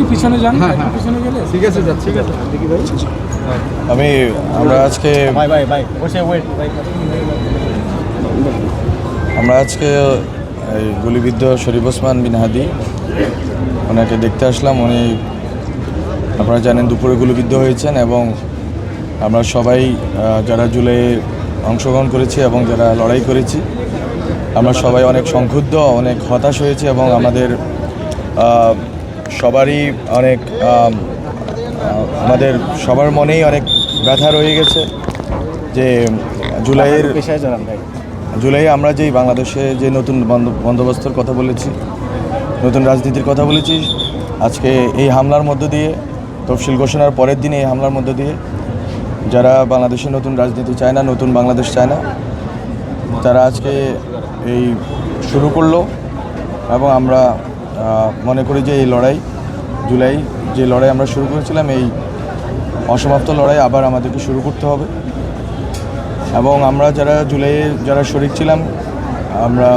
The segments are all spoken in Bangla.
একটু পিছনে যান, হ্যাঁ, একটু পিছনে গেলে ঠিক আছে যাচ্ছি, ঠিক আছে দেখি ভাই। আমরা আজকে এই গুলিবিদ্ধ শরীফ ওসমান বিন হাদি ওনাকে দেখতে আসলাম। উনি আপনারা জানেন দুপুরে গুলিবিদ্ধ হয়েছেন এবং আমরা সবাই যারা জুলাইয়ে অংশগ্রহণ করেছি এবং যারা লড়াই করেছি আমরা সবাই অনেক সংক্ষুব্ধ, অনেক হতাশ হয়েছি এবং আমাদের সবারই অনেক আমাদের সবার মনেই অনেক ব্যথা রয়ে গেছে যে জুলাইয়ে আমরা যেই বাংলাদেশে যে নতুন বন্দোবস্তর কথা বলেছি, নতুন রাজনীতির কথা বলেছি, আজকে এই হামলার মধ্য দিয়ে তফসিল ঘোষণার পরের দিনে এই হামলার মধ্য দিয়ে যারা বাংলাদেশে নতুন রাজনীতি চায় না, নতুন বাংলাদেশ চায় না, তারা আজকে এই শুরু করলো এবং আমরা মনে করি যে এই লড়াই জুলাই যে লড়াই আমরা শুরু করেছিলাম এই অসমাপ্ত লড়াই আবার আমাদেরকে শুরু করতে হবে। এবং আমরা যারা জুলাইয়ে যারা শরিক ছিলাম আমরা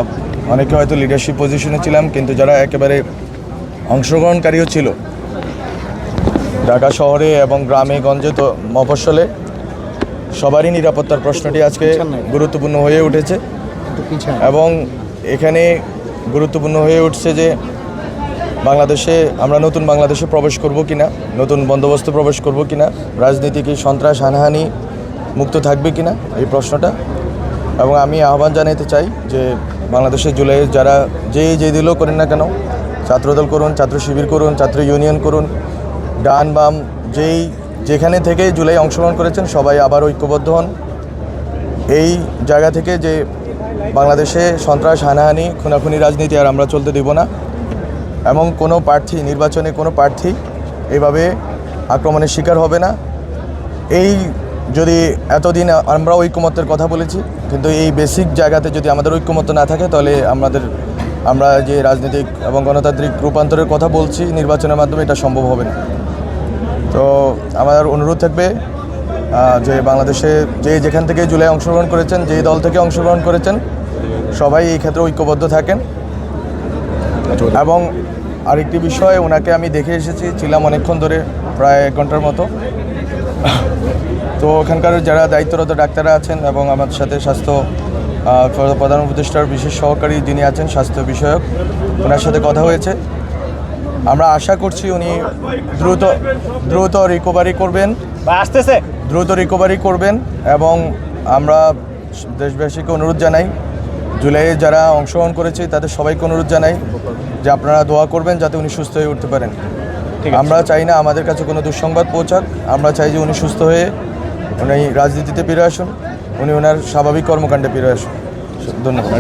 অনেকে হয়তো লিডারশিপ পজিশনে ছিলাম, কিন্তু যারা একেবারে অংশগ্রহণকারীও ছিল ঢাকা শহরে এবং গ্রামে গঞ্জে তো মফস্বলে সবারই নিরাপত্তার প্রশ্নটি আজকে গুরুত্বপূর্ণ হয়ে উঠেছে এবং এখানে গুরুত্বপূর্ণ হয়ে উঠছে যে বাংলাদেশে আমরা নতুন বাংলাদেশে প্রবেশ করব কিনা, নতুন বন্দোবস্ত প্রবেশ করব কিনা, রাজনীতি কি সন্ত্রাস হানাহানি মুক্ত থাকবে কিনা এই প্রশ্নটা। এবং আমি আহ্বান জানাতে চাই যে বাংলাদেশের জুলাইয়ের যারা যে দলও করেন না কেন, ছাত্রদল করুন, ছাত্র শিবির করুন, ছাত্র ইউনিয়ন করুন, ডান বাম যেখানে থেকে জুলাই অংশগ্রহণ করেছেন সবাই আবার ঐক্যবদ্ধ হন। এই জায়গা থেকে যে বাংলাদেশে সন্ত্রাস হানাহানি খুনাখুনি রাজনীতি আর আমরা চলতে দেব না এবং কোনো প্রার্থী নির্বাচনে কোনো প্রার্থী এইভাবে আক্রমণের শিকার হবে না। এই যদি এতদিন আমরা ঐক্যমত্যের কথা বলেছি, কিন্তু এই বেসিক জায়গাতে যদি আমাদের ঐক্যমত্য না থাকে তাহলে আমরা যে রাজনৈতিক এবং গণতান্ত্রিক রূপান্তরের কথা বলছি নির্বাচনের মাধ্যমে এটা সম্ভব হবে না। তো আমার অনুরোধ থাকবে যে বাংলাদেশে যেখান থেকে জুলাই অংশগ্রহণ করেছেন, যে দল থেকে অংশগ্রহণ করেছেন সবাই এই ক্ষেত্রে ঐক্যবদ্ধ থাকেন। এবং আরেকটি বিষয়, ওনাকে আমি দেখে এসেছি, ছিলাম অনেকক্ষণ ধরে, প্রায় 1 ঘন্টার মতো। তো ওখানকার যারা দায়িত্বরত ডাক্তাররা আছেন এবং আমার সাথে প্রধান উপদেষ্টার বিশেষ সহকারী যিনি আছেন স্বাস্থ্য বিষয়ক, ওনার সাথে কথা হয়েছে। আমরা আশা করছি উনি দ্রুত রিকভারি করবেন এবং আমরা দেশবাসীকে অনুরোধ জানাই, জুলাইয়ে যারা অংশগ্রহণ করেছে তাদের সবাইকে অনুরোধ জানাই যে আপনারা দোয়া করবেন যাতে উনি সুস্থ হয়ে উঠতে পারেন। আমরা চাই না আমাদের কাছে কোনো দুঃসংবাদ পৌঁছাক, আমরা চাই যে উনি সুস্থ হয়ে উনি রাজনীতিতে ফিরে আসুন, উনি ওনার স্বাভাবিক কর্মকাণ্ডে ফিরে আসুন। ধন্যবাদ।